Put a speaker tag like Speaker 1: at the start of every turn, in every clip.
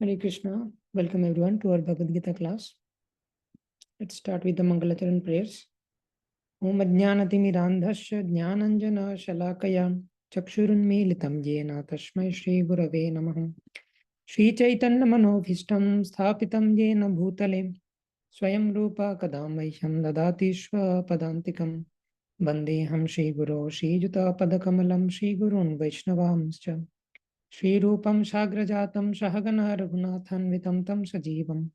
Speaker 1: Hare Krishna. Welcome everyone to our Bhagavad Gita class. Let's start with the Mangalacharan prayers. Om Ajnanatimidandhasya Jnananjana Shalakaya Chakshurunmilitam Yena Tasmai Shri Gurave Namah Shri Chaitanya Manobhishtam Sthapitam Yena Bhutale Swayam Rupa Kadamahyam Dadati Shva Padantikam Vandeham Shri Guru Shri Juta Padakamalam Shri Gurun Vaishnavamscha Shri Rupam Shagrajatam Shahagana Raghunathanvitam Tam Sajivam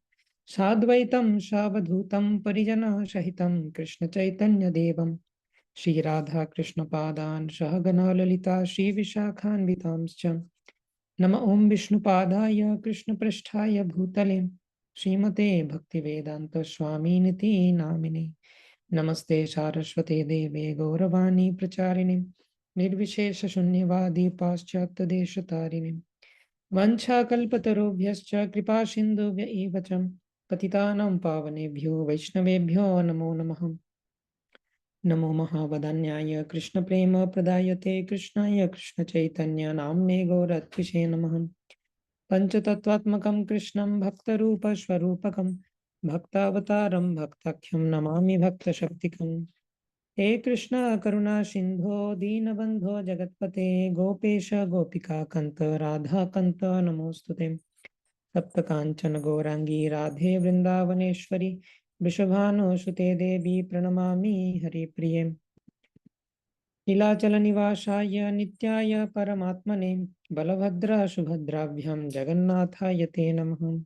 Speaker 1: Sadvaitam Shavadhutam Parijana Shahitam Krishna Chaitanya Devam Shri Radha Krishna Padan Shahagana Lalita Shri Vishakhanvitamscha Nama Om Vishnu Padaya Krishna Prasthaya Bhutale Srimate Bhakti Vedanta Swami Niti Namine Namaste Saraswate Deve Gauravani Pracharini Nirvishesha Shunyavadi Paschatya Deshatarinim Vanchakalpatarubhyascha Kripa Sindhubhya eva cha Patitanam Pavanebhyo Vaishnavebhyo Namo Namah Namo Mahavadanyaya Krishna Prema Pradayate Krishnaya Krishna Chaitanya Namne Gauratvishe Namah Panchatattvatmakam Krishnam Bhaktarupa Swarupakam Bhaktavataram Bhaktakyam Namami Bhakta Shaktikam He Krishna Karuna Sindho Deenabandho Jagatpate Gopesha Gopika Kanta Radha Kanta Namostute Saptakanchana Gaurangi Radhe Vrindavaneshwari Vrishabhanu Sute Devi Pranamami Hari Priye Nilachala Nivashaya Nityaya Paramatmane Balabhadra Subhadrabhyam Jagannathaya Te Namah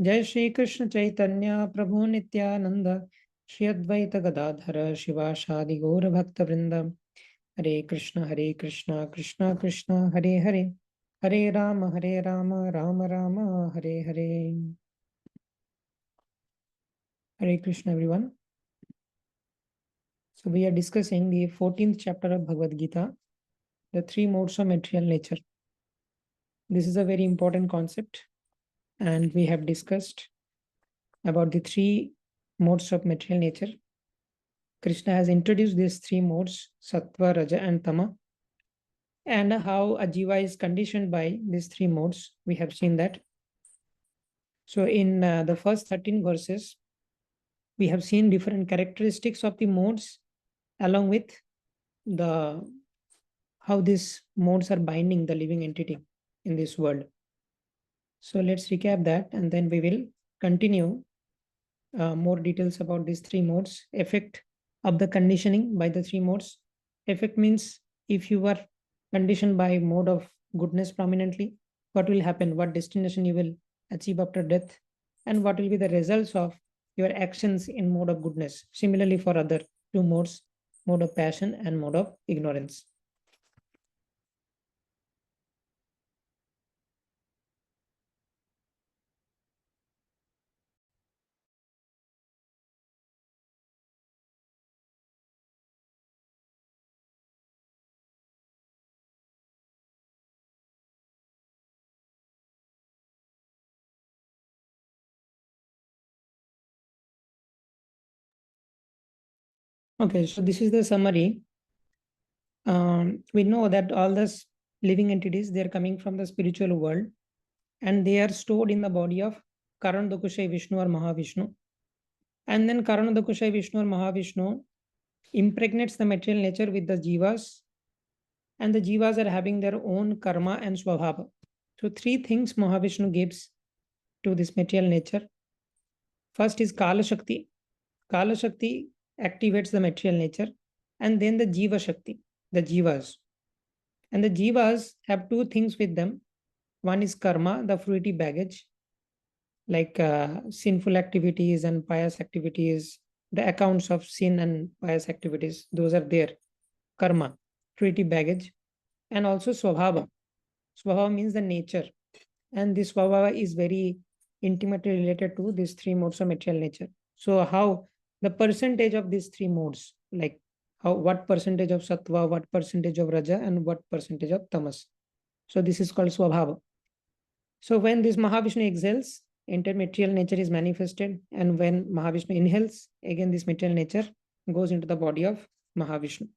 Speaker 1: Jai Shri Krishna Chaitanya Prabhu Nityananda Shri Advaita Gadadhara Shivashadi Gaura Bhakta Vrinda Hare Krishna Krishna Krishna Hare Hare Hare Rama Rama Rama Hare Hare. Hare Krishna everyone. So we are discussing the 14th chapter of Bhagavad Gita, the three modes of material nature. This is a very important concept, and we have discussed about the three modes of material nature. Krishna has introduced these three modes, Sattva, Raja, and Tama, and how a jiva is conditioned by these three modes. We have seen that. So in the first 13 verses, we have seen different characteristics of the modes along with how these modes are binding the living entity in this world. So let's recap that, and then we will continue more details about these three modes. Effect of the conditioning by the three modes. Effect means if you are conditioned by mode of goodness prominently, what will happen, what destination you will achieve after death, and what will be the results of your actions in mode of goodness. Similarly for other two modes, mode of passion and mode of ignorance. Okay, so this is the summary. We know that all these living entities, they are coming from the spiritual world, and they are stored in the body of Karandakushay Vishnu or Mahavishnu. And then Karandakushay Vishnu or Mahavishnu impregnates the material nature with the jivas, and the jivas are having their own karma and swabhava. So three things Mahavishnu gives to this material nature. First is Kala Shakti. Kala Shakti activates the material nature, and then the Jiva Shakti, the Jivas. And the Jivas have two things with them. One is karma, the fruity baggage, like sinful activities and pious activities, the accounts of sin and pious activities, those are there. Karma, fruity baggage, and also Swabhava. Swabhava means the nature. And this Swabhava is very intimately related to these three modes of material nature. So how the percentage of these three modes, like what percentage of Sattva, what percentage of Raja, and what percentage of Tamas. So this is called Swabhava. So when this Mahavishnu exhales, intermaterial nature is manifested, and when Mahavishnu inhales, again this material nature goes into the body of Mahavishnu.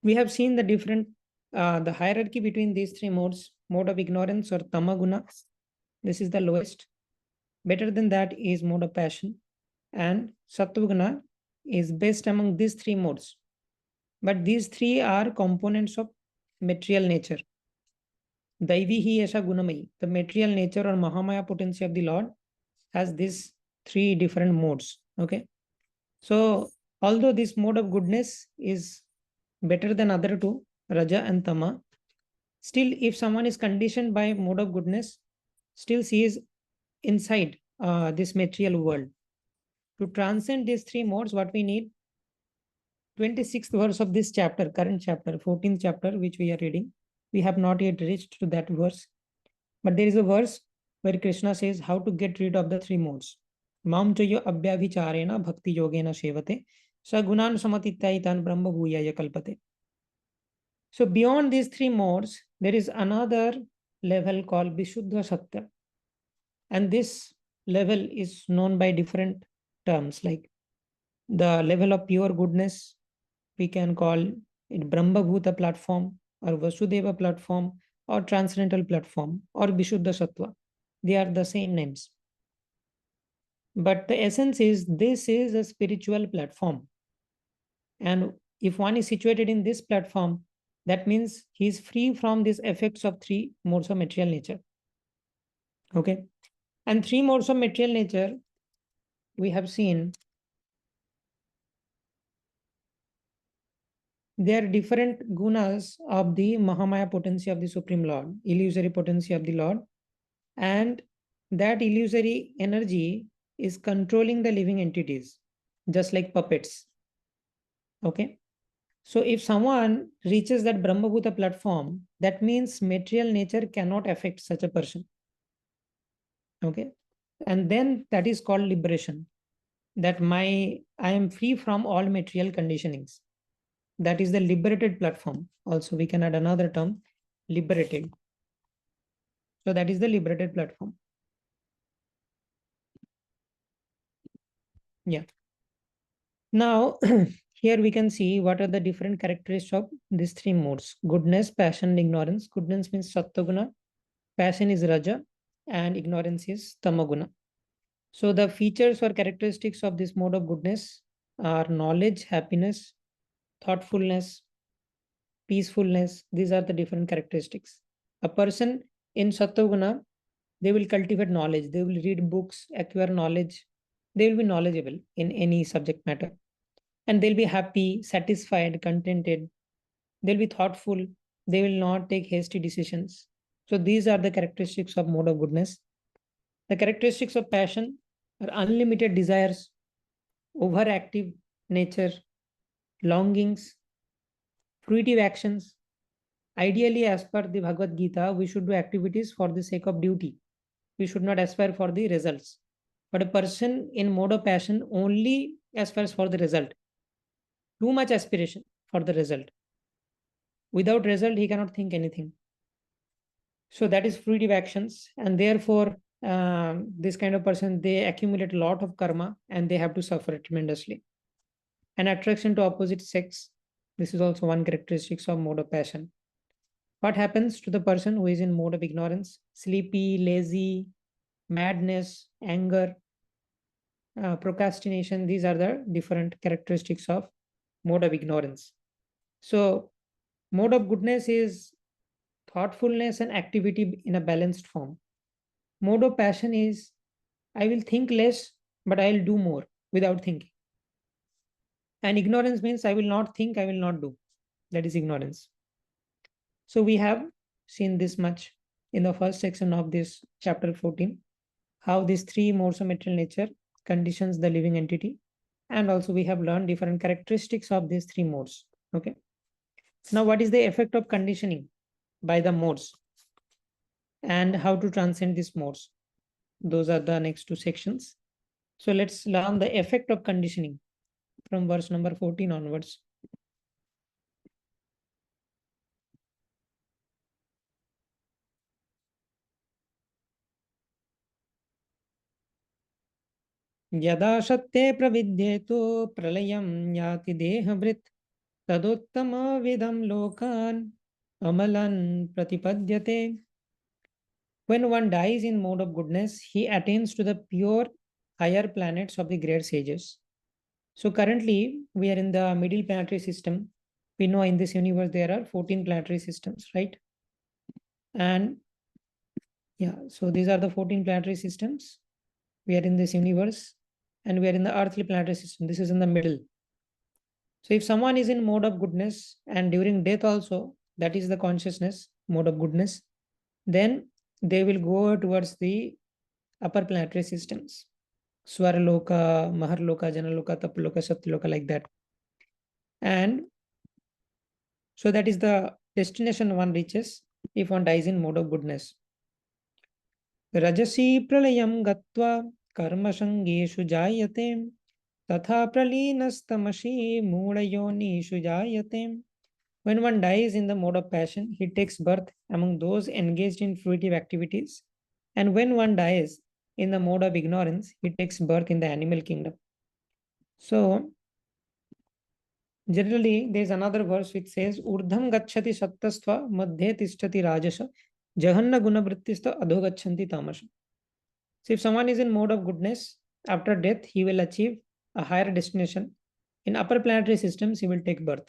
Speaker 1: We have seen the different, the hierarchy between these three modes, mode of ignorance or Tamaguna, This is the lowest. Better than that is mode of passion. And Sattva-guna is best among these three modes. But these three are components of material nature. Daivi hi esha gunamayi. The material nature or Mahamaya potency of the Lord has these three different modes. Okay. So, although this mode of goodness is better than other two, Raja and Tama, still, if someone is conditioned by mode of goodness, still she is inside this material world. To transcend these three modes, what we need, 26th verse of this chapter, current chapter, 14th chapter, which we are reading. We have not yet reached to that verse. But there is a verse where Krishna says how to get rid of the three modes. Mam chayo abhyavicharena bhakti yogena sevate sagunan samatitaitan brahma bhuyaya kalpate. So beyond these three modes, there is another level called Vishuddha Satya. And this level is known by different terms, like the level of pure goodness, we can call it Brahma Bhuta platform or Vasudeva platform or Transcendental platform or Vishuddha Sattva. They are the same names. But the essence is this is a spiritual platform. And if one is situated in this platform, that means he is free from these effects of three modes of material nature. Okay. And three modes of material nature, we have seen they are different gunas of the Mahamaya potency of the Supreme Lord, illusory potency of the Lord. And that illusory energy is controlling the living entities, just like puppets. Okay. So if someone reaches that Brahmabhuta platform, that means material nature cannot affect such a person. Okay. And then that is called liberation. That I am free from all material conditionings. That is the liberated platform. Also, we can add another term, liberated. So that is the liberated platform. Yeah. Now, here we can see what are the different characteristics of these three modes: goodness, passion, and ignorance. Goodness means Sattva-guna, passion is Raja, and ignorance is Tamaguna. So the features or characteristics of this mode of goodness are knowledge, happiness, thoughtfulness, peacefulness. These are the different characteristics. A person in Sattva-guna, they will cultivate knowledge, they will read books, acquire knowledge, they will be knowledgeable in any subject matter. And they'll be happy, satisfied, contented. They'll be thoughtful. They will not take hasty decisions. So these are the characteristics of mode of goodness. The characteristics of passion are unlimited desires, overactive nature, longings, fruitive actions. Ideally, as per the Bhagavad Gita, we should do activities for the sake of duty. We should not aspire for the results. But a person in mode of passion only aspires for the result. Too much aspiration for the result. Without result, he cannot think anything. So that is fruitive actions. And therefore, this kind of person, they accumulate a lot of karma and they have to suffer tremendously. And attraction to opposite sex. This is also one characteristic of mode of passion. What happens to the person who is in mode of ignorance? Sleepy, lazy, madness, anger, procrastination. These are the different characteristics of mode of ignorance. So mode of goodness is thoughtfulness and activity in a balanced form. Mode of passion is I will think less, but I'll do more without thinking. And ignorance means I will not think, I will not do. That is ignorance. So we have seen this much in the first section of this chapter 14, how these three modes of material nature conditions the living entity. And also we have learned different characteristics of these three modes. Okay. Now, what is the effect of conditioning by the modes and how to transcend these modes? Those are the next two sections. So let's learn the effect of conditioning from verse number 14 onwards. Yada satte pravidyeto pralayam yati dehavrit tadottama vidam lokan amalan pratipadyate. When one dies in mode of goodness, he attains to the pure higher planets of the great sages. So currently, we are in the middle planetary system. We know in this universe there are 14 planetary systems, right? And yeah, so these are the 14 planetary systems. We are in this universe and we are in the earthly planetary system. This is in the middle. So if someone is in mode of goodness and during death also, that is the consciousness, mode of goodness, then they will go towards the upper planetary systems. Swaraloka, Maharloka, Janaloka, Tapaloka, Satyaloka, like that. And so that is the destination one reaches if one dies in mode of goodness. Rajasi pralayam gatva karma sangeshu jayate tatha pralinastamasi moodayonishu jayate. When one dies in the mode of passion, he takes birth among those engaged in fruitive activities. And when one dies in the mode of ignorance, he takes birth in the animal kingdom. So, generally, there is another verse which says, Urdham gacchati sattastva madhye tishtati rajasa jahanna gunavrittista adho gachanti tamasha. So, if someone is in mode of goodness, after death, he will achieve a higher destination. In upper planetary systems, he will take birth.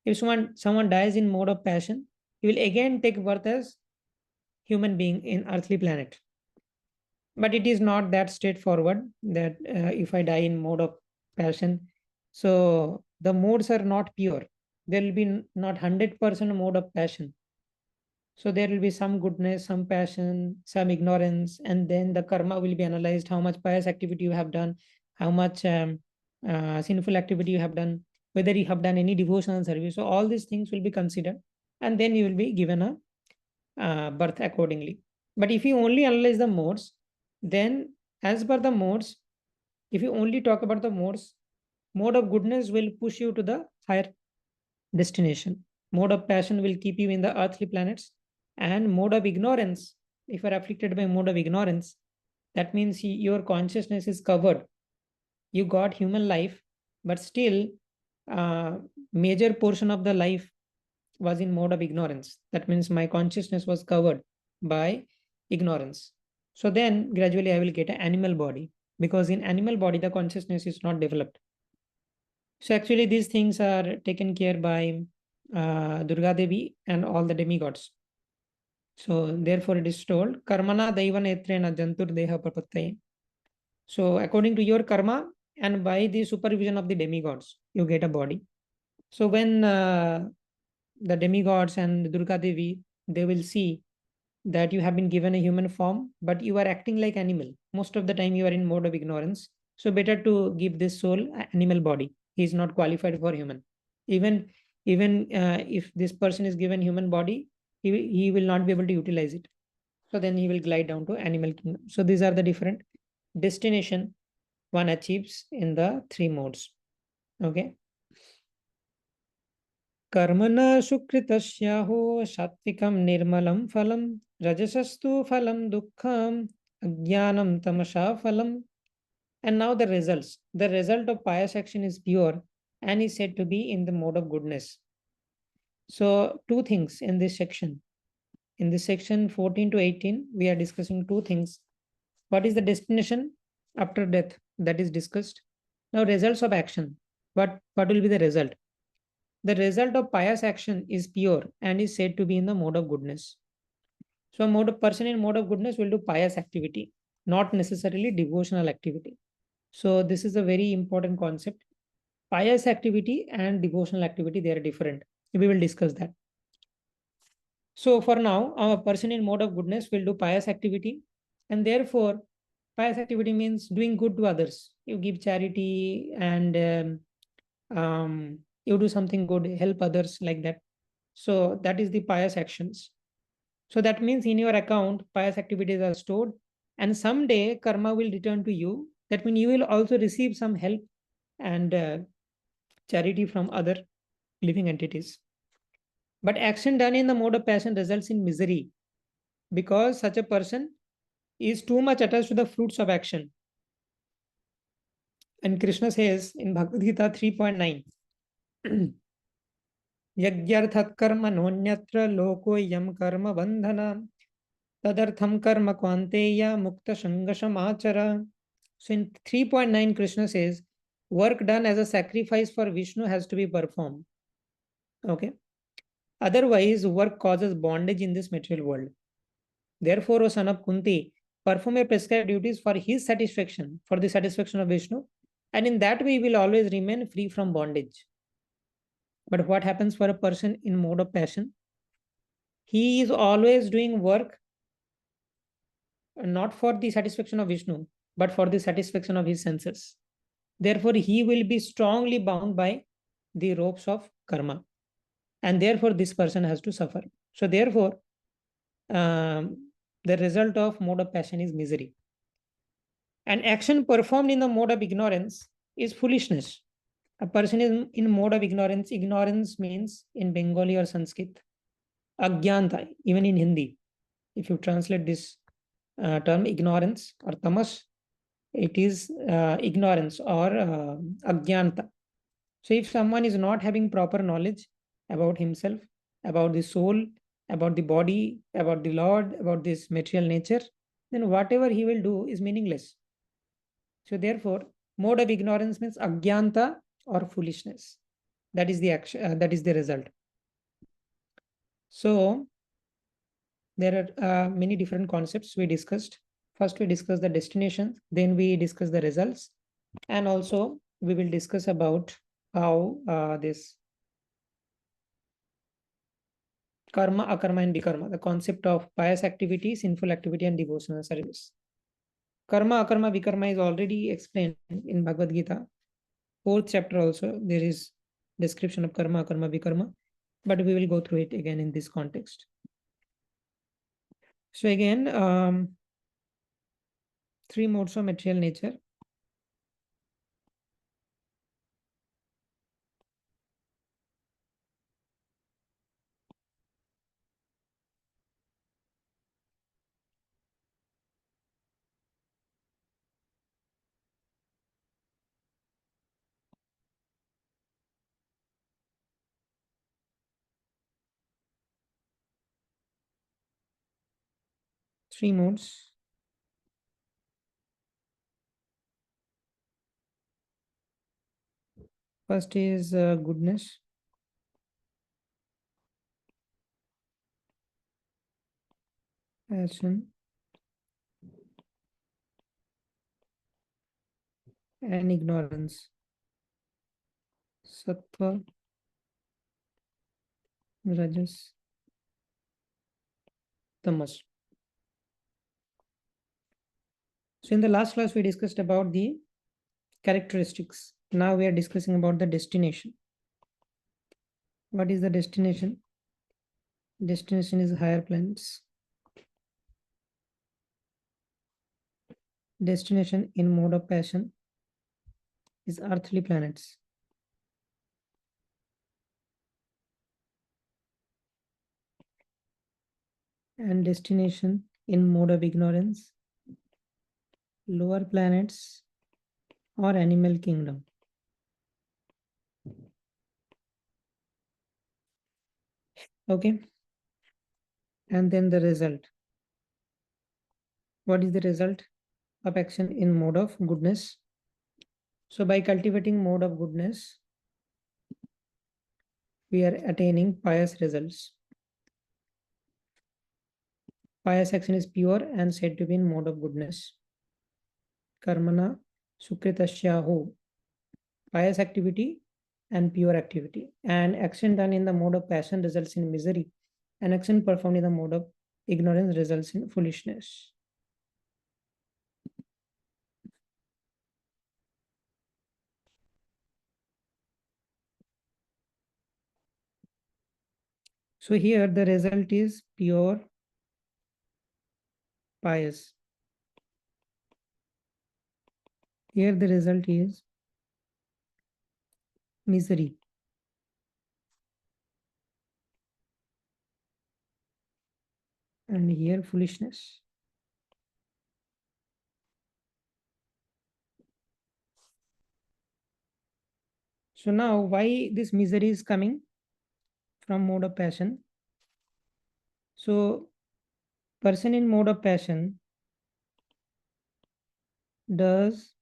Speaker 1: If someone dies in mode of passion, he will again take birth as human being in earthly planet. But it is not that straightforward that if I die in mode of passion, so the modes are not pure. There will be not 100% mode of passion. So there will be some goodness, some passion, some ignorance, and then the karma will be analyzed. How much pious activity you have done, how much sinful activity you have done, whether you have done any devotional service. So all these things will be considered, and then you will be given a birth accordingly. But if you only analyze the modes, then as per the modes, if you only talk about the modes, mode of goodness will push you to the higher destination. Mode of passion will keep you in the earthly planets, and mode of ignorance, if you are afflicted by mode of ignorance, that means your consciousness is covered. You got human life, but still major portion of the life was in mode of ignorance. That means my consciousness was covered by ignorance. So then gradually I will get an animal body, because in animal body the consciousness is not developed. So actually these things are taken care by Durga Devi and all the demigods. So therefore it is told, Karmana Daivan Etrena Jantur Deha Prapattaye. So according to your karma and by the supervision of the demigods, you get a body. So when the demigods and Durga Devi, they will see that you have been given a human form, but you are acting like animal. Most of the time you are in mode of ignorance. So better to give this soul animal body. He is not qualified for human. Even if this person is given human body, he will not be able to utilize it. So then he will glide down to animal kingdom. So these are the different destination one achieves in the three modes. Okay. Karmana sukritasyaho satvikam nirmalam phalam rajasastu phalam dukkham ajnanam tamasha phalam. And now the results. The result of pious action is pure and is said to be in the mode of goodness. So two things in this section. In this section 14 to 18, we are discussing two things. What is the destination after death? That is discussed. Now results of action. What will be the result? The result of pious action is pure and is said to be in the mode of goodness. So a person in mode of goodness will do pious activity, not necessarily devotional activity. So this is a very important concept. Pious activity and devotional activity, they are different. We will discuss that. So for now, a person in mode of goodness will do pious activity, and therefore pious activity means doing good to others. You give charity and you do something good, help others, like that. So that is the pious actions. So that means in your account, pious activities are stored, and someday karma will return to you. That means you will also receive some help and charity from other living entities. But action done in the mode of passion results in misery, because such a person is too much attached to the fruits of action. And Krishna says in Bhagavad Gita 3.9, Yagyarthat karma nonyatra loko yam karma bandhana Tadartham karma kvanteya mukta shangasham achara. So in 3.9, Krishna says, work done as a sacrifice for Vishnu has to be performed. Okay. Otherwise, work causes bondage in this material world. Therefore, O son of Kunti, perform your prescribed duties for his satisfaction, for the satisfaction of Vishnu, and in that way, you will always remain free from bondage. But what happens for a person in mode of passion? He is always doing work not for the satisfaction of Vishnu, but for the satisfaction of his senses. Therefore, he will be strongly bound by the ropes of karma. And therefore, this person has to suffer. So, therefore, the result of mode of passion is misery. And action performed in the mode of ignorance is foolishness. A person is in mode of ignorance. Ignorance means in Bengali or Sanskrit, agyanta, even in Hindi. If you translate this term ignorance or tamas, it is ignorance or agyanta. So if someone is not having proper knowledge about himself, about the soul, about the body, about the Lord, about this material nature, then whatever he will do is meaningless. So therefore, mode of ignorance means agyanta or foolishness. That is the action. That is the result. So there are many different concepts we discussed. First, we discussed the destination. Then we discussed the results, and also we will discuss about how this karma, akarma, and vikarma, the concept of pious activity, sinful activity, and devotional service. Karma, akarma, vikarma is already explained in Bhagavad Gita. Fourth chapter also, there is description of karma, akarma, vikarma, but we will go through it again in this context. So again, three modes of material nature. Three modes. First is goodness. Passion. And ignorance. Sattva. Rajas. Tamas. So in the last class, we discussed about the characteristics. Now we are discussing about the destination. What is the destination? Destination is higher planets. Destination in mode of passion is earthly planets. And destination in mode of ignorance, lower planets or animal kingdom. Okay. And then the result. What is the result of action in mode of goodness? So by cultivating mode of goodness, we are attaining pious results. Pious action is pure and said to be in mode of goodness. Karmana sukritasyahu. Pious activity and pure activity. And action done in the mode of passion results in misery. And action performed in the mode of ignorance results in foolishness. So here the result is pure, pious. Here the result is misery. And here foolishness. So now why this misery is coming from mode of passion? So person in mode of passion does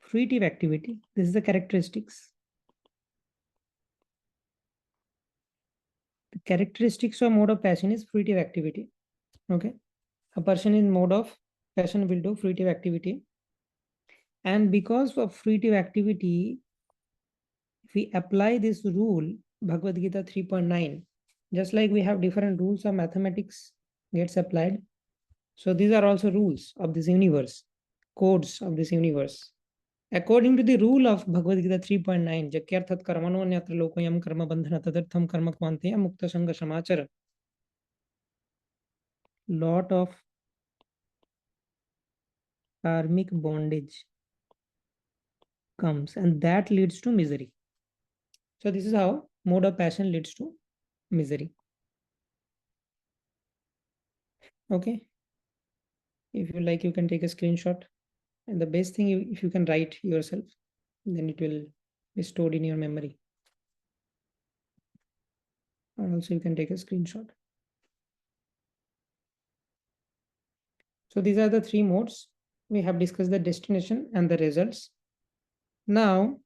Speaker 1: fruitive activity. This is the characteristics. The characteristics of mode of passion is fruitive activity. Okay. A person in mode of passion will do fruitive activity. And because of fruitive activity, if we apply this rule, Bhagavad Gita 3.9, just like we have different rules of mathematics gets applied. So these are also rules of this universe, codes of this universe. According to the rule of Bhagavad Gita 3.9, Jakyarthat karmano anyatra lokoyam karma bandhana tadartham karma kvanteya mukta sanga samachara. Lot of karmic bondage comes and that leads to misery. So this is how mode of passion leads to misery. Okay. If you like, you can take a screenshot. And the best thing, if you can write yourself, then it will be stored in your memory. Or also you can take a screenshot. So these are the three modes. We have discussed the destination and the results. Now,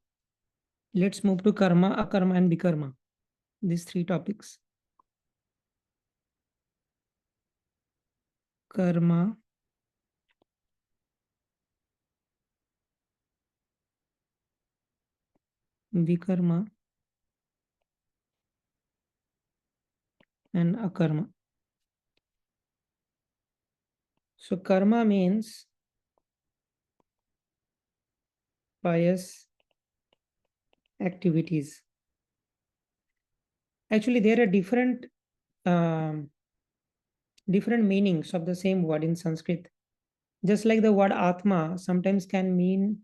Speaker 1: let's move to karma, akarma, and vikarma. These three topics. Karma, vikarma, and akarma. So karma means pious activities. Actually, there are different meanings of the same word in Sanskrit. Just like the word Atma sometimes can mean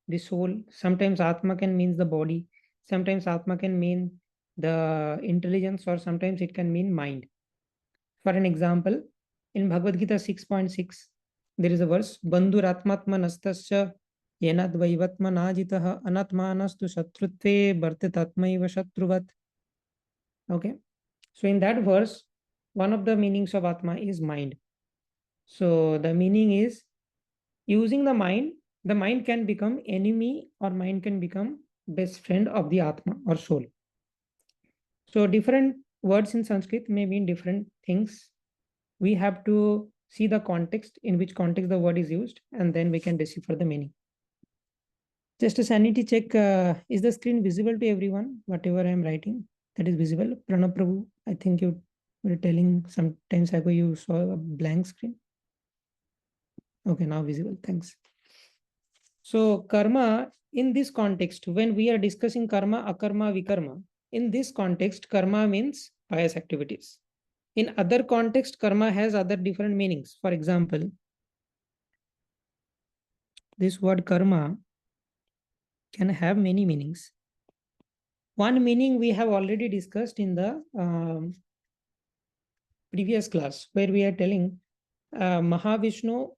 Speaker 1: the soul, sometimes Atma can mean the body, sometimes Atma can mean the intelligence, or sometimes it can mean mind. For an example, in Bhagavad Gita 6.6, there is a verse, Bandhuratmatma nastasya yenadvaivatma najitah anatmanastu shatrutve bhartatatmaiva shatruvat. Okay. So in that verse, one of the meanings of Atma is mind. So the meaning is using the mind can become enemy or mind can become best friend of the Atma or soul. So different words in Sanskrit may mean different things. We have to see the context, in which context the word is used, and then we can decipher the meaning. Just a sanity check, is the screen visible to everyone? Whatever I am writing, that is visible. Pranab Prabhu, I think you were telling sometimes ago you saw a blank screen. Okay, now visible, thanks. So karma, in this context, when we are discussing karma, akarma, vikarma, in this context, karma means pious activities. In other context, karma has other different meanings. For example, this word karma can have many meanings. One meaning we have already discussed in the previous class, where we are telling Mahavishnu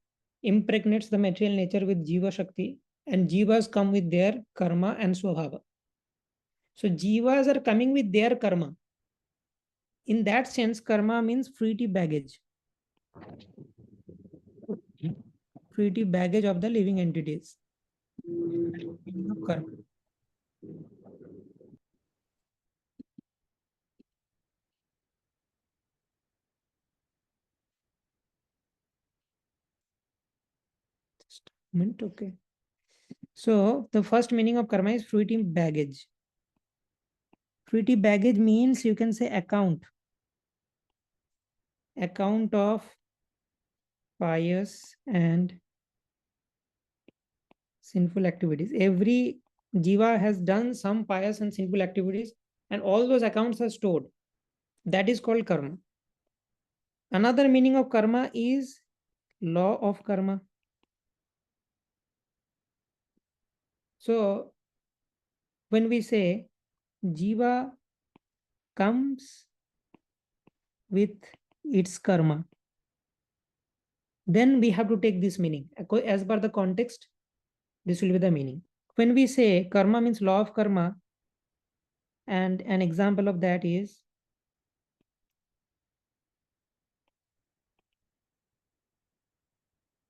Speaker 1: impregnates the material nature with Jiva Shakti, and Jivas come with their karma and Swabhava. So Jivas are coming with their karma. In that sense, karma means fruitive baggage. Fruitive baggage of the living entities. Karma. Just a minute, okay. So the first meaning of karma is fruitive baggage. Fruitive baggage means, you can say, account of pious and sinful activities. Every jiva has done some pious and sinful activities, and all those accounts are stored. That is called karma. Another meaning of karma is law of karma. So when we say jiva comes with its karma, then we have to take this meaning. As per the context, this will be the meaning. When we say karma means law of karma, and an example of that is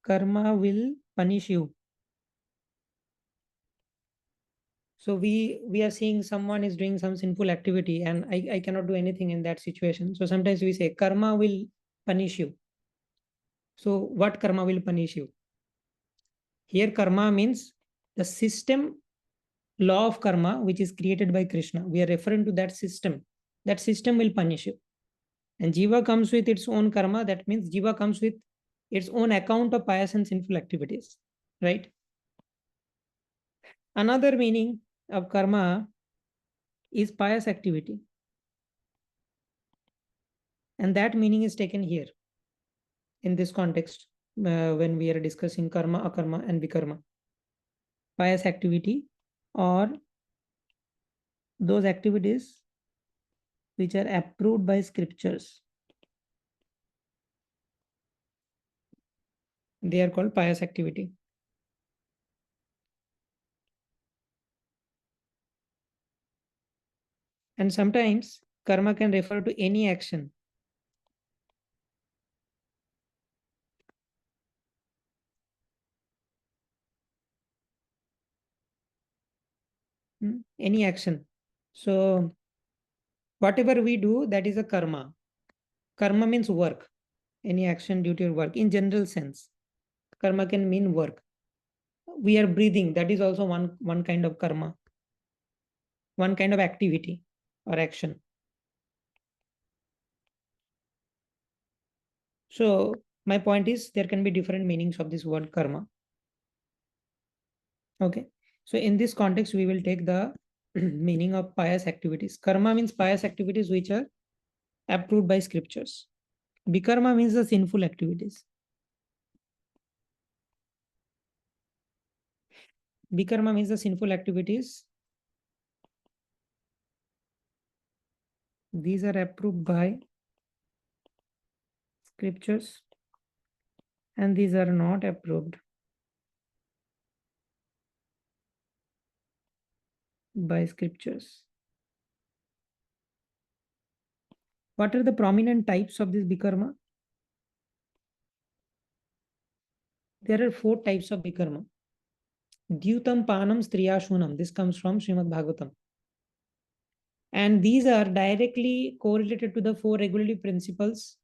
Speaker 1: karma will punish you. So we are seeing someone is doing some sinful activity and I cannot do anything in that situation. So sometimes we say karma will punish you. So what karma will punish you? Here karma means the system, law of karma, which is created by Krishna. We are referring to that system. That system will punish you. And jiva comes with its own karma. That means jiva comes with its own account of pious and sinful activities. Right? Another meaning of karma is pious activity. And that meaning is taken here in this context when we are discussing karma, akarma, and vikarma. Pious activity or those activities which are approved by scriptures. They are called pious activity. And sometimes karma can refer to any action. Any action. So whatever we do, that is a karma. Karma means work. Any action due to your work in general sense. Karma can mean work. We are breathing. That is also one kind of karma. One kind of activity or action. So my point is there can be different meanings of this word karma. Okay. So in this context, we will take the meaning of pious activities. Karma means pious activities which are approved by scriptures. Vikarma means the sinful activities. Vikarma means the sinful activities. These are approved by scriptures and these are not approved by scriptures. What are the prominent types of this vikarma? There are 4 types of vikarma. Dyutam panam striyashunam. This comes from Srimad Bhagavatam. And these are directly correlated to the 4 regulative principles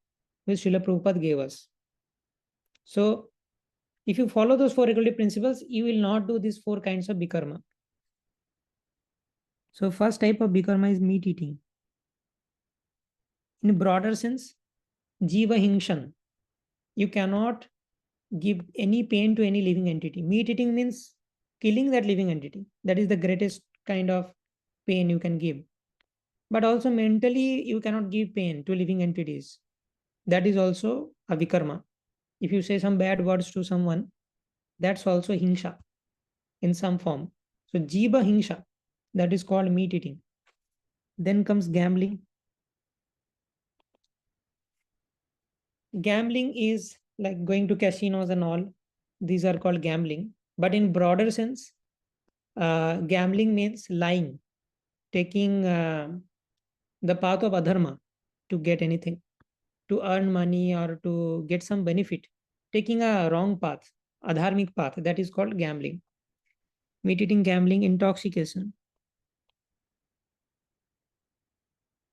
Speaker 1: which Srila Prabhupada gave us. So, if you follow those 4 regulative principles, you will not do these 4 kinds of vikarma. So, first type of vikarma is meat eating. In a broader sense, jiva hingshan. You cannot give any pain to any living entity. Meat eating means killing that living entity. That is the greatest kind of pain you can give. But also mentally, you cannot give pain to living entities. That is also a vikarma. If you say some bad words to someone, that's also hingsha in some form. So jiva hingsha, that is called meat eating. Then comes gambling. Gambling is like going to casinos and all. These are called gambling. But in broader sense, gambling means lying, taking the path of adharma to get anything, to earn money or to get some benefit, taking a wrong path, adharmic path, that is called gambling. Meat eating, gambling, intoxication.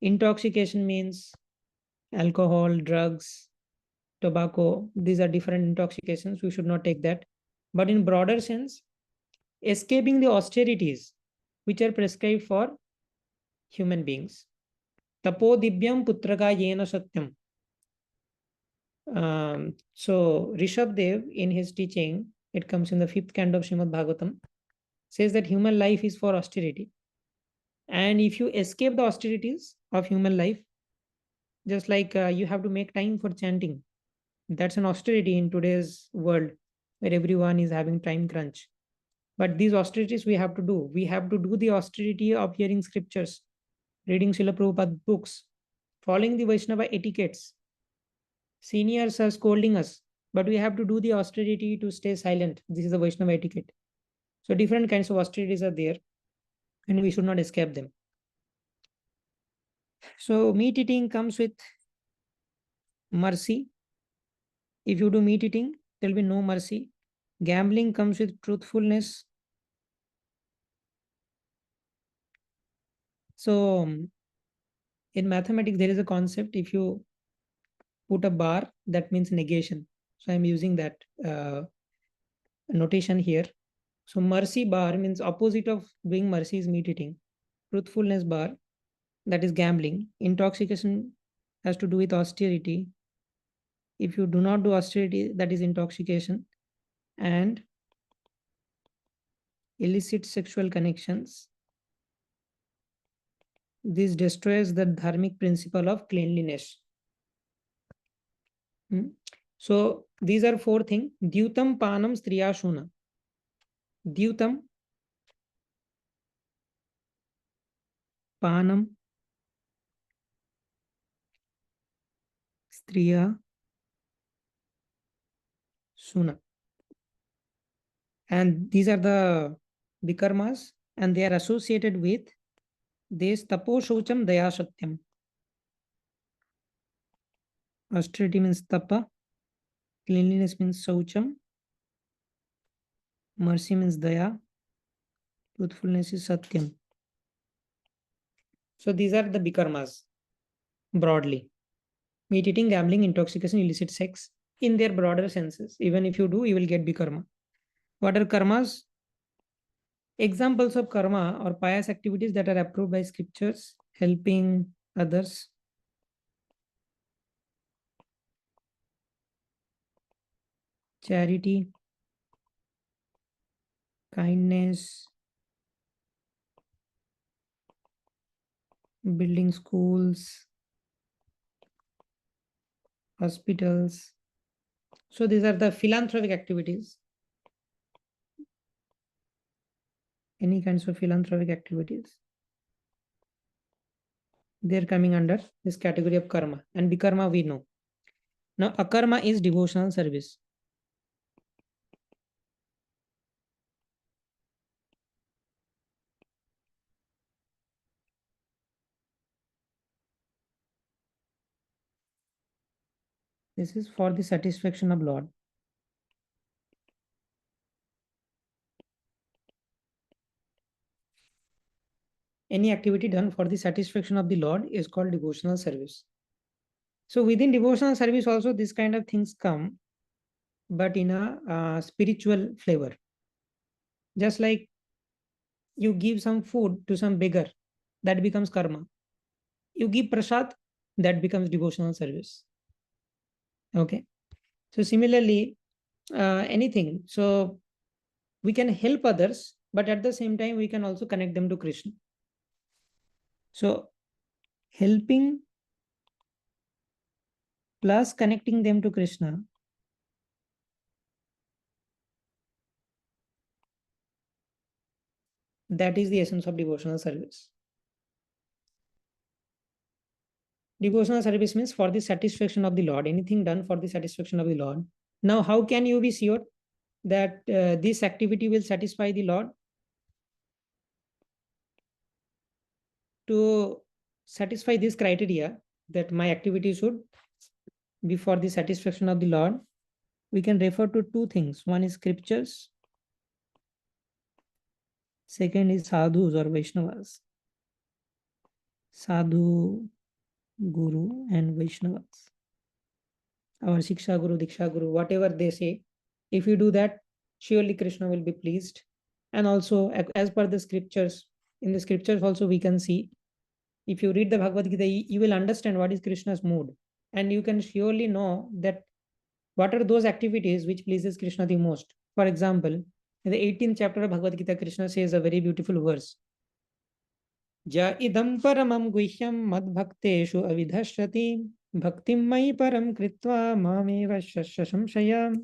Speaker 1: Intoxication means alcohol, drugs, tobacco. These are different intoxications. We should not take that. But in broader sense, escaping the austerities which are prescribed for human beings. Tapo divyam putraka yena satyam. So Rishabdev in his teaching, it comes in the 5th canto of Srimad Bhagavatam, says that human life is for austerity. And if you escape the austerities of human life, just like you have to make time for chanting, that's an austerity in today's world where everyone is having time crunch. But these austerities we have to do. We have to do the austerity of hearing scriptures, reading Srila Prabhupada books, following the Vaishnava etiquettes. Seniors are scolding us, but we have to do the austerity to stay silent. This is the Vaishnava etiquette. So different kinds of austerities are there and we should not escape them. So meat eating comes with mercy. If you do meat eating, there will be no mercy. Gambling comes with truthfulness. So in mathematics, there is a concept. If you put a bar, that means negation. So I'm using that notation here. So mercy bar means opposite of doing mercy is meat eating. Truthfulness bar, that is gambling. Intoxication has to do with austerity. If you do not do austerity, that is intoxication. And illicit sexual connections, this destroys the dharmic principle of cleanliness. So these are 4 things. Dyutam panam striyashuna. Dyutam panam striya suna. And these are the vikarmas, and they are associated with this tapo shaucham daya satyam. Austerity means tapa, cleanliness means saucham, mercy means daya, truthfulness is satyam. So these are the vikarmas broadly. Meat eating, gambling, intoxication, illicit sex in their broader senses. Even if you do, you will get vikarma. What are karmas? Examples of karma or pious activities that are approved by scriptures: helping others, charity, kindness, building schools, hospitals. So these are the philanthropic activities. Any kinds of philanthropic activities, they're coming under this category of karma. And vikarma we know. Now akarma is devotional service. This is for the satisfaction of Lord. Any activity done for the satisfaction of the Lord is called devotional service. So within devotional service also this kind of things come, but in a spiritual flavor. Just like you give some food to some beggar, that becomes karma. You give prasad, that becomes devotional service. Okay. So similarly, anything. So we can help others, but at the same time, we can also connect them to Krishna. So helping plus connecting them to Krishna, that is the essence of devotional service. Devotional service means for the satisfaction of the Lord, anything done for the satisfaction of the Lord. Now, how can you be sure that this activity will satisfy the Lord? To satisfy this criteria that my activity should be for the satisfaction of the Lord, we can refer to 2 things. One is scriptures. Second is sadhus or Vaishnavas. Sadhu, Guru and Vaishnavas. Our Shiksha Guru, Diksha Guru, whatever they say, if you do that, surely Krishna will be pleased. And also, as per the scriptures, in the scriptures also we can see, if you read the Bhagavad Gita, you will understand what is Krishna's mood. And you can surely know that what are those activities which pleases Krishna the most. For example, in the 18th chapter of Bhagavad Gita, Krishna says a very beautiful verse. Ja idam paramam guhyam madbhakteshu avidhashrati bhaktim mai param kritva mameva shashashamshaya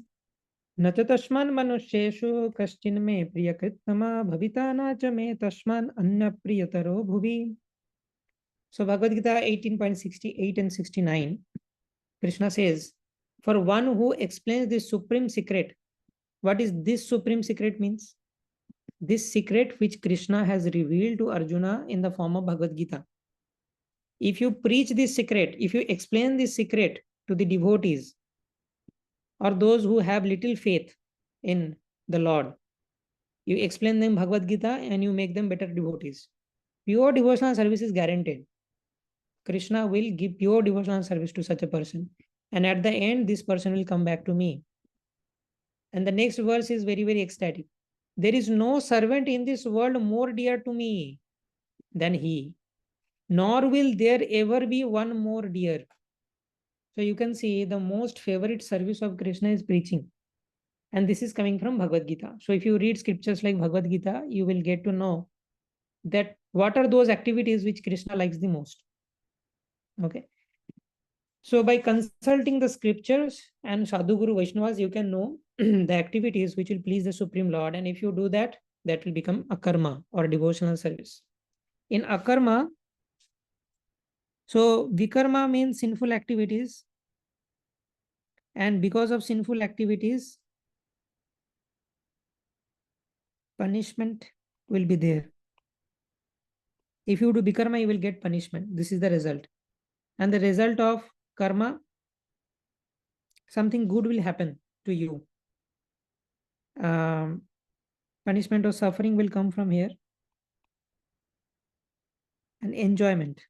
Speaker 1: nacha tashman manusheshu kaschin me priyakritama bhavita nacha me tashman anna priyataro bhuvi. So Bhagavad Gita 18.68 and 69, Krishna says, for one who explains this supreme secret, what is this supreme secret means? This secret which Krishna has revealed to Arjuna in the form of Bhagavad Gita. If you preach this secret, if you explain this secret to the devotees, or those who have little faith in the Lord. You explain them Bhagavad Gita and you make them better devotees. Pure devotional service is guaranteed. Krishna will give pure devotional service to such a person. And at the end, this person will come back to me. And the next verse is very, very ecstatic. There is no servant in this world more dear to me than he, nor will there ever be one more dear. So you can see the most favorite service of Krishna is preaching. And this is coming from Bhagavad Gita. So if you read scriptures like Bhagavad Gita, you will get to know that what are those activities which Krishna likes the most. Okay. So by consulting the scriptures and Sadhu Guru Vaishnavas, you can know the activities which will please the Supreme Lord. And if you do that, that will become akarma or devotional service. In akarma, so vikarma means sinful activities. And because of sinful activities, punishment will be there. If you do vikarma, you will get punishment. This is the result. And the result of karma, something good will happen to you. Punishment or suffering will come from here. And enjoyment.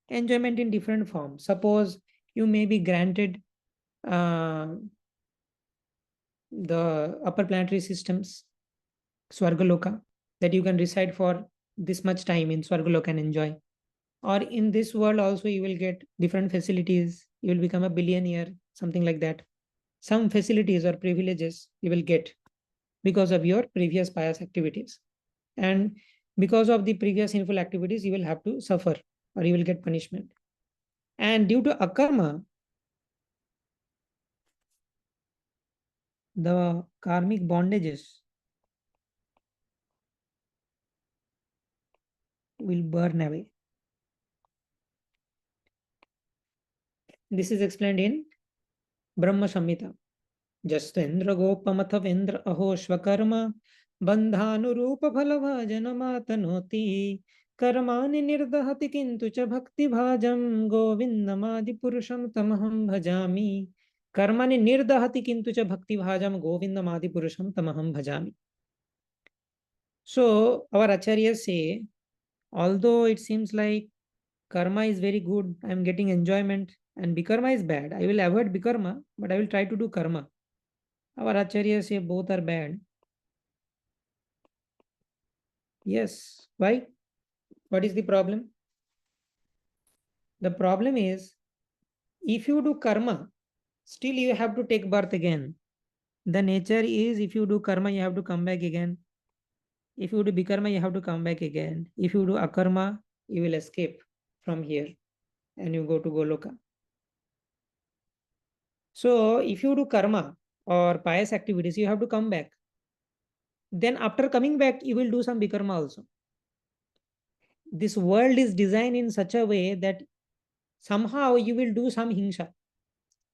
Speaker 1: Enjoyment in different forms. Suppose you may be granted the upper planetary systems, Swargaloka, that you can reside for this much time in Swargaloka and enjoy. Or in this world also you will get different facilities. You will become a billionaire, something like that. Some facilities or privileges you will get because of your previous pious activities. And because of the previous sinful activities, you will have to suffer or you will get punishment. And due to akarma, the karmic bondages will burn away. This is explained in Brahma Samhita. Jastendra Gopamath Vendra Aho Shvakarma Bandhanurupa Phalabhajanamatanoti Karmani Nirdahati Kintu Cha Bhakti Bhajam Govindamadi Purusham Tamaham Bhajami. Karmani Nirdahati Kintu Cha Bhakti Bhajam Govindamadi Purusham Tamaham Bhajami. So our acharyas say, although it seems like karma is very good, I am getting enjoyment, and bikarma is bad, I will avoid bikarma, but I will try to do karma. Our acharyas say both are bad. Yes. Why? What is the problem? The problem is, if you do karma, still you have to take birth again. The nature is, if you do karma, you have to come back again. If you do bikarma, you have to come back again. If you do akarma, you will escape from here and you go to Goloka. So if you do karma or pious activities, you have to come back. Then after coming back, you will do some bikarma also. This world is designed in such a way that somehow you will do some hingsha.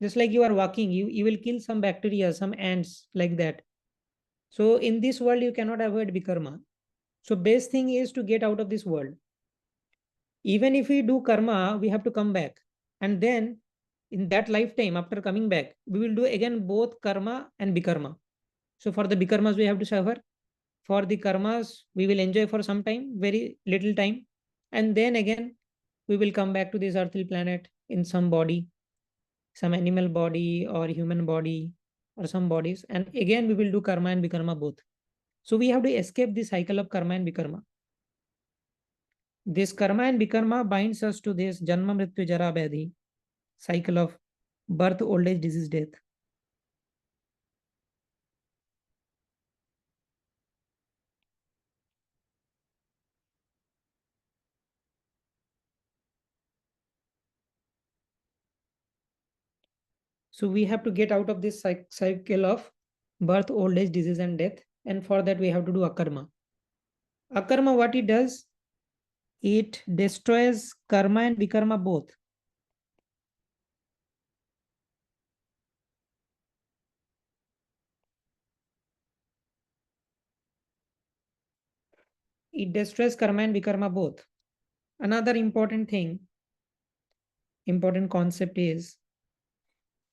Speaker 1: Just like you are walking, you will kill some bacteria, some ants, like that. So in this world, you cannot avoid bikarma. So best thing is to get out of this world. Even if we do karma, we have to come back. And then in that lifetime, after coming back, we will do again both karma and bikarma. So for the bikarmas, we have to suffer. For the karmas, we will enjoy for some time, very little time. And then again, we will come back to this earthly planet in some body, some animal body or human body or some bodies. And again, we will do karma and bikarma both. So we have to escape the cycle of karma and bikarma. This karma and bikarma binds us to this janma mrityu jara vyadhi cycle of birth, old age, disease, death. So we have to get out of this cycle of birth, old age, disease, and death. And for that, we have to do akarma. Akarma, what it does, it destroys karma and bikarma both. It destroys karma and bikarma both. Another important thing, important concept is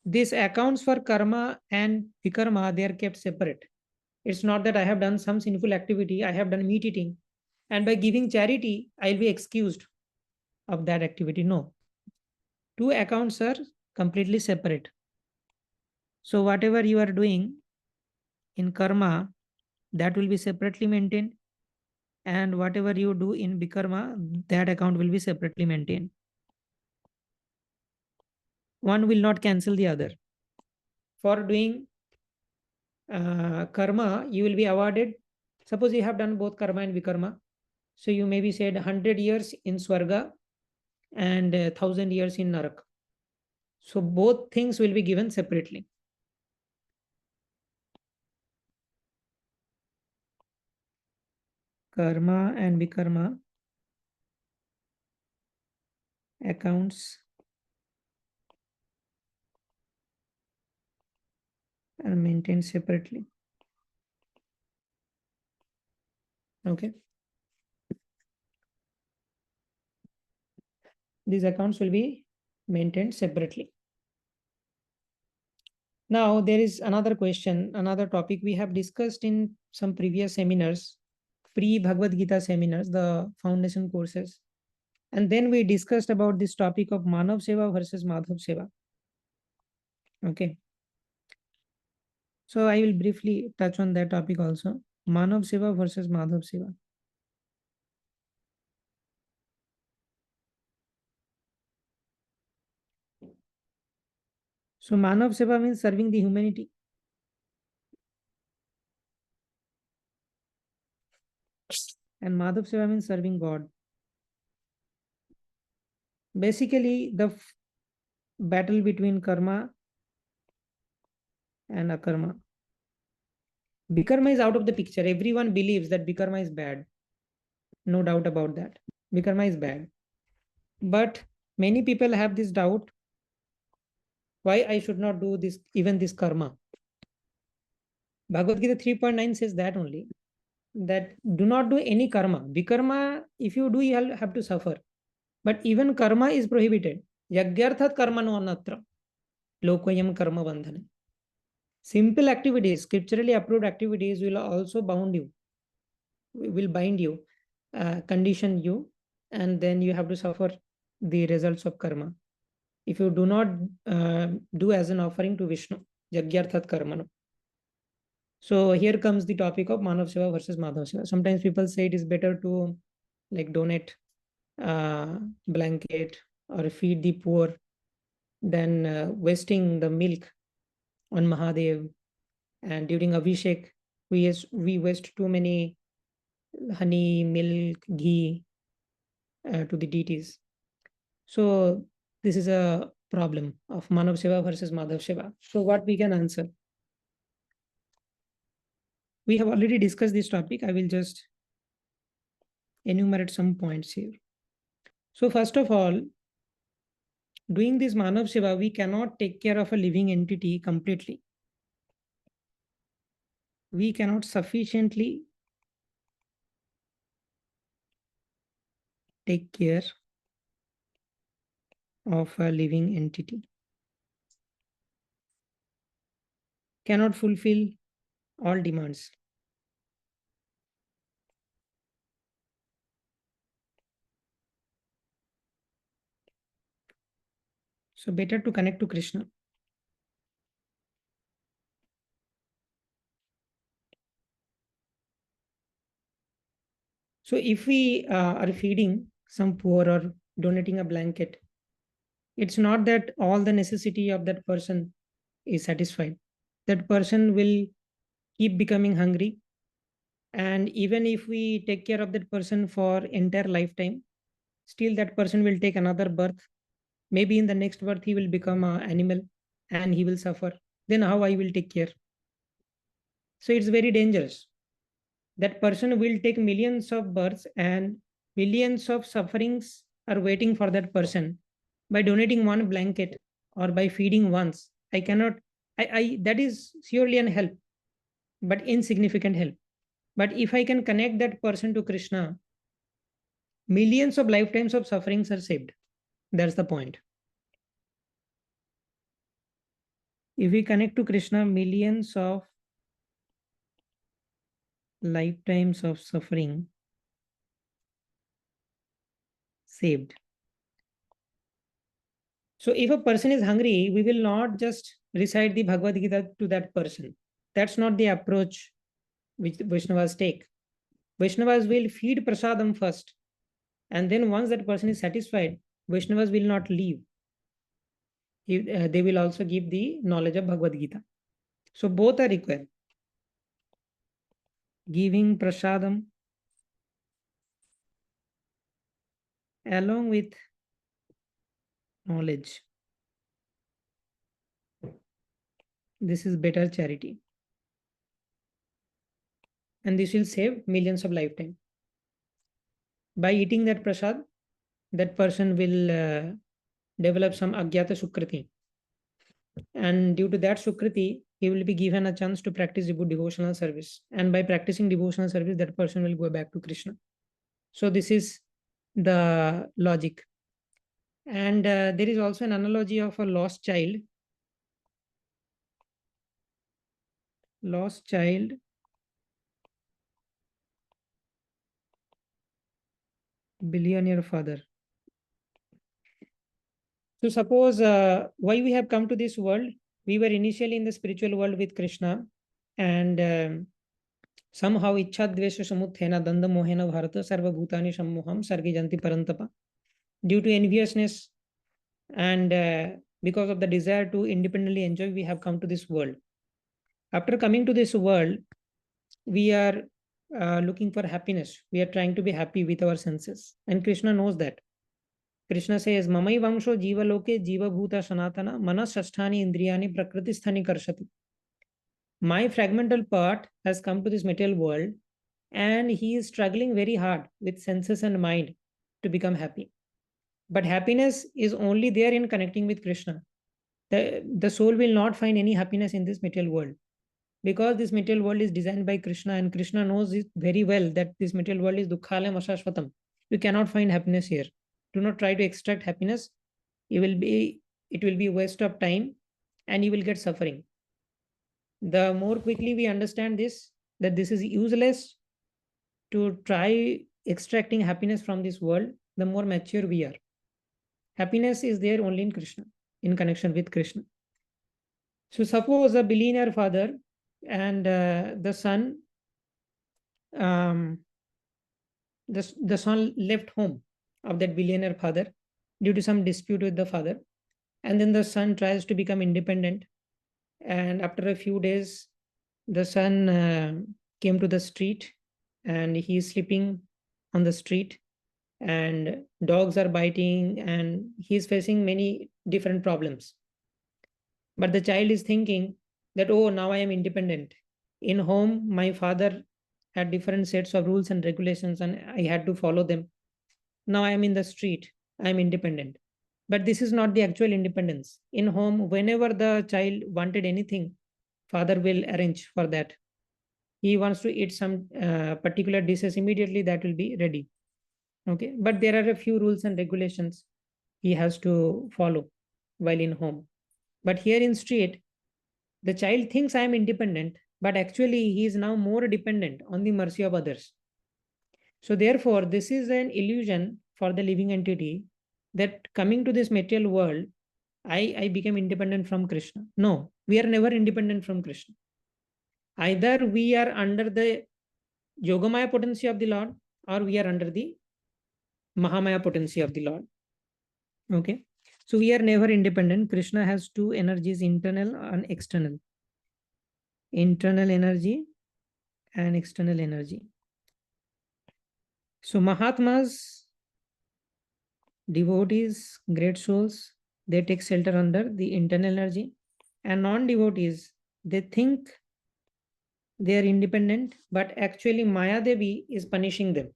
Speaker 1: These accounts for karma and vikarma, they are kept separate. It's not that I have done some sinful activity, I have done meat eating, and by giving charity, I'll be excused of that activity. No. Two accounts are completely separate. So whatever you are doing in karma, that will be separately maintained. And whatever you do in vikarma, that account will be separately maintained. One will not cancel the other. For doing karma, you will be awarded. Suppose you have done both karma and vikarma. So you may be said 100 years in Swarga and 1000 years in Narak. So both things will be given separately. Karma and vikarma accounts are maintained separately. Okay. These accounts will be maintained separately. Now, there is another question, another topic we have discussed in some previous seminars, pre-Bhagavad Gita seminars, the foundation courses. And then we discussed about this topic of Manav Seva versus Madhav Seva. Okay. So I will briefly touch on that topic also. Manav Seva versus Madhav Seva. So Manav Seva means serving the humanity. And Madhav Seva means serving God. Basically, the battle between karma and akarma. Vikarma is out of the picture. Everyone believes that Vikarma is bad. No doubt about that. Vikarma is bad. But many people have this doubt, why I should not do this, even this karma. Bhagavad Gita 3.9 says that only, that do not do any karma. Vikarma, if you do, you have to suffer. But even karma is prohibited. Yagyarthat karma no anatra. Lokoyam karma bandhana. Simple activities, scripturally approved activities will also bound you, will bind you, condition you, and then you have to suffer the results of karma. If you do not do as an offering to Vishnu, Yagyarthat Karmano. So here comes the topic of Manav Seva versus Madhav Seva. Sometimes people say it is better to like donate blanket or feed the poor than wasting the milk on Mahadev. And during Abhishek, we waste too many honey, milk, ghee to the deities. So this is a problem of Manav Seva versus Madhav Seva. So what we can answer? We have already discussed this topic. I will just enumerate some points here. So first of all, doing this Manav Seva, we cannot take care of a living entity completely. We cannot sufficiently take care of a living entity. Cannot fulfill all demands. So better to connect to Krishna. So if we are feeding some poor or donating a blanket, it's not that all the necessity of that person is satisfied. That person will keep becoming hungry. And even if we take care of that person for entire lifetime, still that person will take another birth. Maybe in the next birth, he will become an animal and he will suffer. Then how I will take care? So it's very dangerous. That person will take millions of births and millions of sufferings are waiting for that person. By donating one blanket or by feeding once, I cannot, that is surely an help, but insignificant help. But if I can connect that person to Krishna, millions of lifetimes of sufferings are saved. That's the point. If we connect to Krishna, millions of lifetimes of suffering saved. So if a person is hungry, we will not just recite the Bhagavad Gita to that person. That's not the approach which the Vaishnavas take. Vaishnavas will feed prasadam first. And then once that person is satisfied, Vaishnavas will not leave. They will also give the knowledge of Bhagavad Gita. So both are required. Giving prasadam along with knowledge. This is better charity. And this will save millions of lifetime. By eating that prasad, that person will develop some agyata sukriti. And due to that sukriti, he will be given a chance to practice good devotional service. And by practicing devotional service, that person will go back to Krishna. So this is the logic. And there is also an analogy of a lost child. Lost child billionaire father. So suppose why we have come to this world, we were initially in the spiritual world with Krishna, and somehow ichha dvesha samuthena danda mohena bharata sarva bhutani sammoham sargi janti parantapa. Due to enviousness and because of the desire to independently enjoy, we have come to this world. After coming to this world, we are looking for happiness. We are trying to be happy with our senses. And Krishna knows that. Krishna says, Mamai Vamsho Jiva Loke Jiva Bhuta Sanatana Manas Shasthani Indriyani Prakriti Sthani Karshati. My fragmental part has come to this material world and he is struggling very hard with senses and mind to become happy. But happiness is only there in connecting with Krishna. The soul will not find any happiness in this material world because this material world is designed by Krishna and Krishna knows it very well that this material world is dukkhalayam ashashvatam. You cannot find happiness here. Do not try to extract happiness. It will be a waste of time and you will get suffering. The more quickly we understand this, that this is useless to try extracting happiness from this world, the more mature we are. Happiness is there only in Krishna, in connection with Krishna. So suppose a billionaire father and the son left home of that billionaire father due to some dispute with the father, and then the son tries to become independent, and after a few days the son came to the street and he is sleeping on the street and dogs are biting and he is facing many different problems. But the child is thinking that, oh, now I am independent. In home, my father had different sets of rules and regulations and I had to follow them. Now I am in the street, I am independent. But this is not the actual independence. In home, whenever the child wanted anything, father will arrange for that. He wants to eat some particular dishes, immediately that will be ready. Okay, but there are a few rules and regulations he has to follow while in home. But here in street, the child thinks I am independent, but actually he is now more dependent on the mercy of others. So therefore, this is an illusion for the living entity that coming to this material world, I became independent from Krishna. No, we are never independent from Krishna. Either we are under the Yogamaya potency of the Lord or we are under the Mahamaya potency of the Lord. Okay. So we are never independent. Krishna has two energies, internal and external. Internal energy and external energy. So Mahatmas, devotees, great souls, they take shelter under the internal energy. And non-devotees, they think they are independent, but actually Maya Devi is punishing them.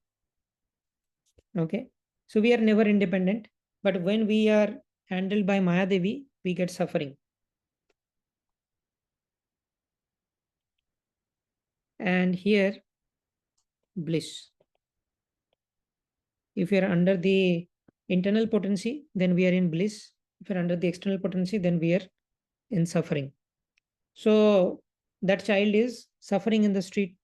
Speaker 1: Okay. So we are never independent, but when we are handled by Maya Devi, we get suffering. And here, bliss. If we are under the internal potency, then we are in bliss. If we are under the external potency, then we are in suffering. So that child is suffering in the street.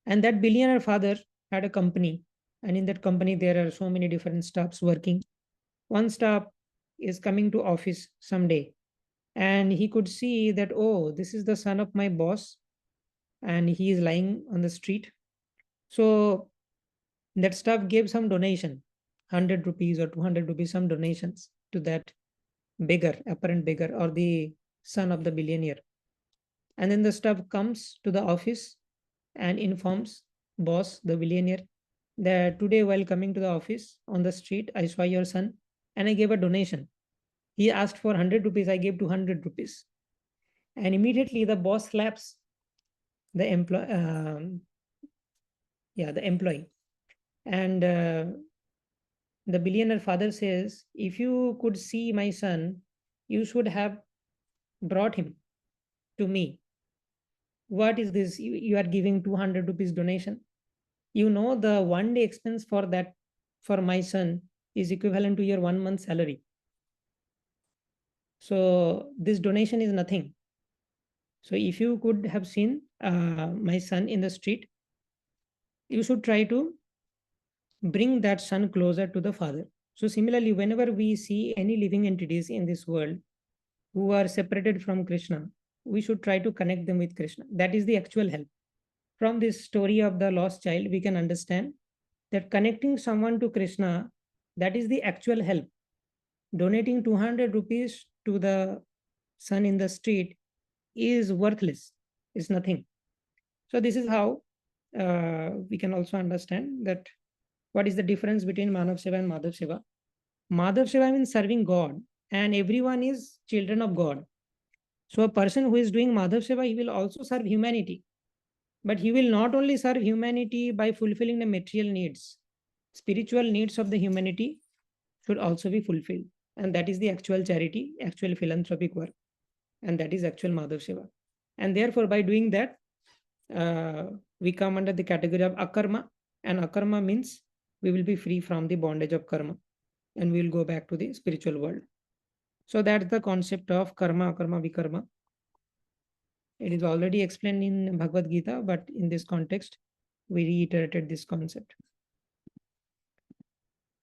Speaker 1: And that billionaire father had a company. And in that company, there are so many different staffs working. One staff is coming to office someday. And he could see that, oh, this is the son of my boss. And he is lying on the street. So that staff gave some donation, 100 rupees or 200 rupees, some donations to that beggar, apparent beggar, or the son of the billionaire. And then the staff comes to the office and informs boss, the billionaire, that today while coming to the office on the street, I saw your son and I gave a donation. He asked for 100 rupees, I gave 200 rupees. And immediately the boss slaps the employee, the employee. And the billionaire father says, if you could see my son, you should have brought him to me. What is this? You are giving 200 rupees donation. You know, the 1 day expense for that, for my son, is equivalent to your 1 month salary. So this donation is nothing. So if you could have seen my son in the street, you should try to bring that son closer to the father. So similarly, whenever we see any living entities in this world who are separated from Krishna, we should try to connect them with Krishna. That is the actual help. From this story of the lost child, we can understand that connecting someone to Krishna, that is the actual help. Donating 200 rupees to the son in the street is worthless, is nothing. So this is how we can also understand that what is the difference between Manav Seva and Madhav Seva. Madhav Seva means serving God, and everyone is children of God. So a person who is doing Madhav Seva, he will also serve humanity. But he will not only serve humanity by fulfilling the material needs, spiritual needs of the humanity should also be fulfilled. And that is the actual charity, actual philanthropic work. And that is actual Madhav Seva. And therefore, by doing that, we come under the category of akarma. And akarma means we will be free from the bondage of karma. And we will go back to the spiritual world. So that's the concept of karma, akarma, vikarma. It is already explained in Bhagavad Gita, but in this context, we reiterated this concept.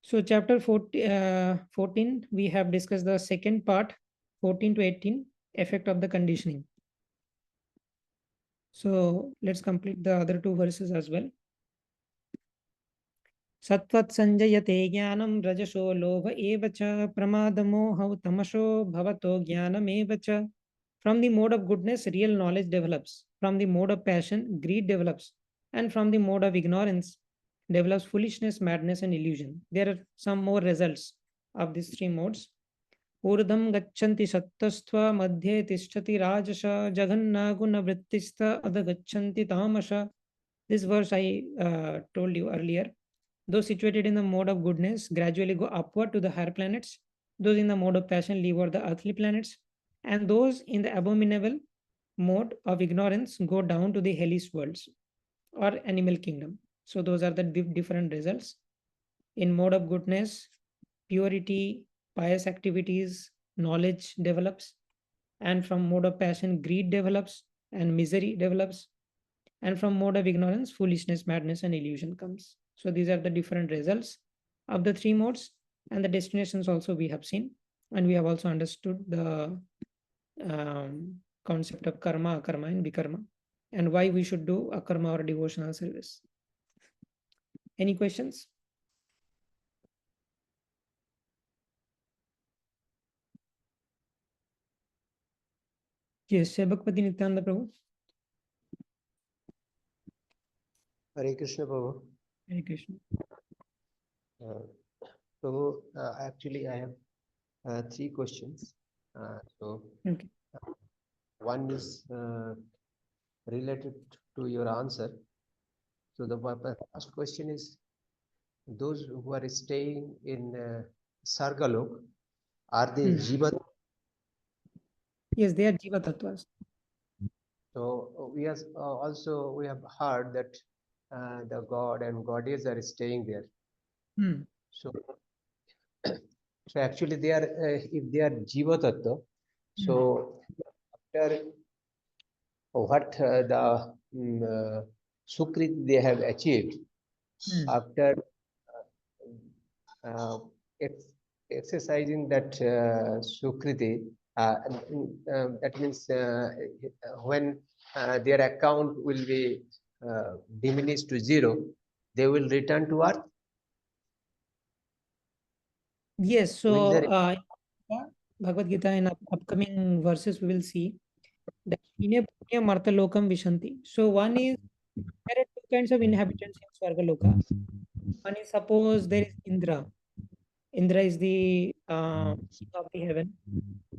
Speaker 1: So chapter 14, we have discussed the second part, 14 to 18, effect of the conditioning. So let's complete the other two verses as well. Sattvat sanjayate jnanam rajasho lobha evacha pramadamo tamasho bhavato jnanam evacha. From the mode of goodness, real knowledge develops. From the mode of passion, greed develops. And from the mode of ignorance, develops foolishness, madness, and illusion. There are some more results of these three modes. Urdham gacchanti sattvastva madhye tishtati rajasha jaganna guna vrittistha adha gacchanti tamasha. This verse I told you earlier. Those situated in the mode of goodness gradually go upward to the higher planets. Those in the mode of passion live over the earthly planets. And those in the abominable mode of ignorance go down to the hellish worlds or animal kingdom. So those are the different results. In mode of goodness, purity, pious activities, knowledge develops. And from mode of passion, greed develops and misery develops. And from mode of ignorance, foolishness, madness, and illusion comes. So these are the different results of the three modes, and the destinations also we have seen. And we have also understood the concept of karma, akarma, and vikarma, and why we should do akarma or devotional service. Any questions? Yes, Bhakti Nityananda Prabhu.
Speaker 2: Hare Krishna, Prabhu.
Speaker 1: Hare Krishna.
Speaker 2: Prabhu, actually, I have 3 questions.
Speaker 1: Okay.
Speaker 2: One is related to your answer. So the first question is, those who are staying in Sargalok, are they Jiva?
Speaker 1: Yes, they are Jiva Tattvas.
Speaker 2: So we have also we have heard that the God and Goddess are staying there. So actually they are if they are Jiva Tattva, so after what the Sukrit they have achieved after ex exercising that Sukriti, that means when their account will be diminished to zero, they will return to earth.
Speaker 1: Yes,
Speaker 2: Will
Speaker 1: so
Speaker 2: they?
Speaker 1: Bhagavad Gita in upcoming verses we will see that Ine Punya Martha Lokam Vishanti. So one is there are two kinds of inhabitants in Swargaloka. One is suppose there is Indra. Indra is the king of the heaven.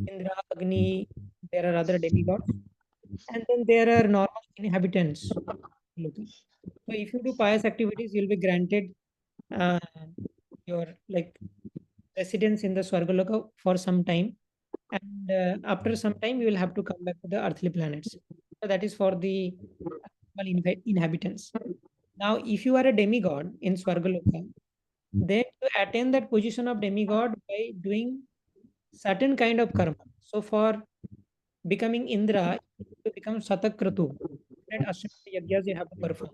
Speaker 1: Indra, Agni, there are other demigods. And then there are normal inhabitants. Loka. So if you do pious activities, you'll be granted uh, your like residence in the Swargaloka for some time. And after some time, you will have to come back to the earthly planets. So that is for the inhabitants. Now, if you are a demigod in Swargaloka, then you attain that position of demigod by doing certain kind of karma. So for becoming Indra, to become Satakratu, 100 Ashwamedha Yagyas you have to perform.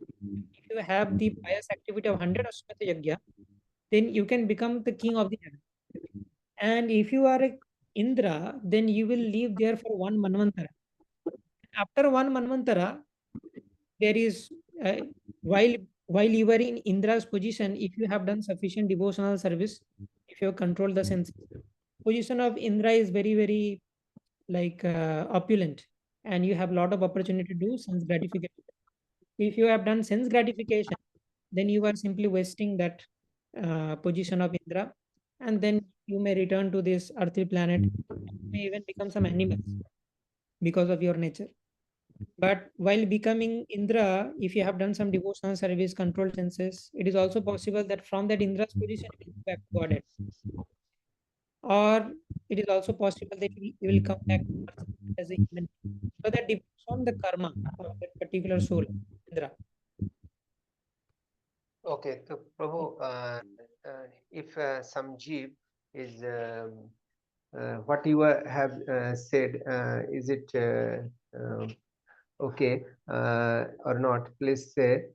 Speaker 1: If you have the pious activity of 100 Ashwamedha Yagya, then you can become the king of the heaven. And if you are a Indra, then you will live there for one Manvantara. After one Manvantara, there is while you were in Indra's position, if you have done sufficient devotional service, if you have controlled the senses, position of Indra is very very like opulent, and you have a lot of opportunity to do sense gratification. If you have done sense gratification, then you are simply wasting that position of Indra, and then you may return to this earthly planet, may even become some animals because of your nature. But while becoming Indra, if you have done some devotional service, controlled senses, it is also possible that from that Indra's position, you will go back to Godhead. Or it is also possible that you will come back to earth as a human. So that depends on the karma of that particular soul, Indra.
Speaker 2: Okay, so Prabhu, if some jeev is what you have said, is it okay or not? Please say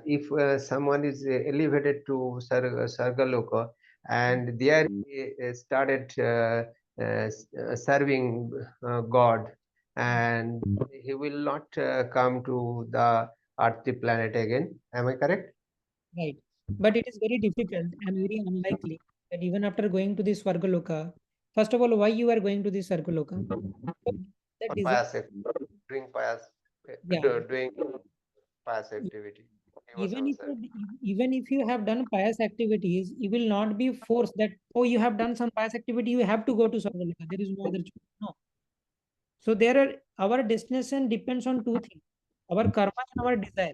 Speaker 2: if someone is elevated to Sargaloka and there he started serving God, and he will not come to the earthly planet again. Am I correct?
Speaker 1: Right. But it is very difficult and very unlikely that even after going to this Svargaloka, first of all, why you are going to this Svargaloka? So that
Speaker 2: Or
Speaker 1: desire,
Speaker 2: pious, doing pious,
Speaker 1: yeah.
Speaker 2: doing pious activity,
Speaker 1: Even
Speaker 2: devotional
Speaker 1: if
Speaker 2: service.
Speaker 1: even if you have done pious activities, you will not be forced that, oh, you have done some pious activity, you have to go to Svargaloka. There is no other choice. No. So there are our destination depends on two things: our karma and our desire.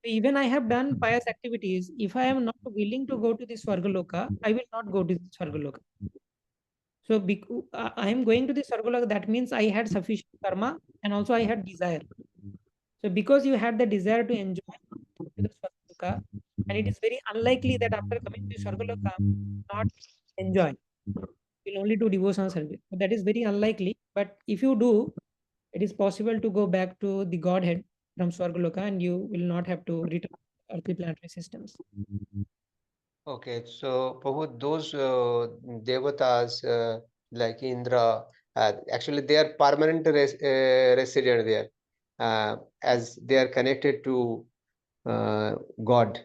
Speaker 1: Even I have done pious activities. If I am not willing to go to this Swargaloka, I will not go to this Swargaloka. So I am going to the Swargaloka, that means I had sufficient karma and also I had desire. So because you had the desire to enjoy the Swargaloka, and it is very unlikely that after coming to Swargaloka, not enjoy. Will only do devotional service. So that is very unlikely. But if you do, it is possible to go back to the Godhead from Swargaloka, and you will not have to return to earthly planetary systems.
Speaker 2: Okay, so Prabhu, those devatas like Indra, actually they are permanent resident there, as they are connected to God.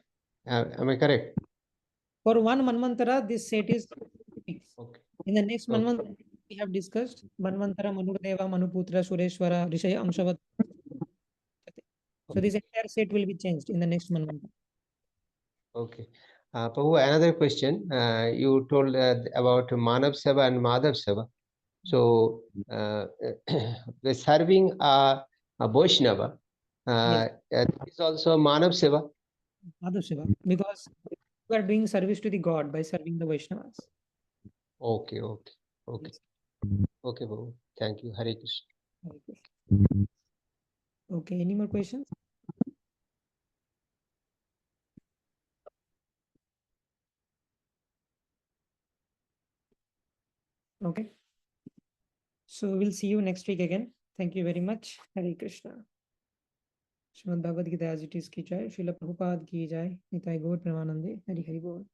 Speaker 2: Am I correct?
Speaker 1: For one Manvantara, this set is fixed.
Speaker 2: Okay.
Speaker 1: In the next
Speaker 2: Okay.
Speaker 1: Manvantara, we have discussed Manvantara, Manurdeva, Manuputra, Sureshwara, Rishaya, Amshavat. So this entire set will be changed in the next Manvantara.
Speaker 2: Okay. Prabhu, another question. You told about Manav Seva and Madhav Seva. So, the serving a Vaishnava
Speaker 1: Yes,
Speaker 2: is also Manav Seva.
Speaker 1: Madhav Shiva. Because you are doing service to the God by serving the Vaishnavas.
Speaker 2: Okay, okay, okay,
Speaker 1: Yes.
Speaker 2: okay, Prabhu. Thank you. Hare Krishna.
Speaker 1: Okay. Okay, any more questions? Okay. So we'll see you next week again. Thank you very much. Hare Krishna. Srimad Bhagavad Gita as it is ki jai. Srila Prabhupada ki jai. Nitai Gaur Premanande. Hari Hari Bol.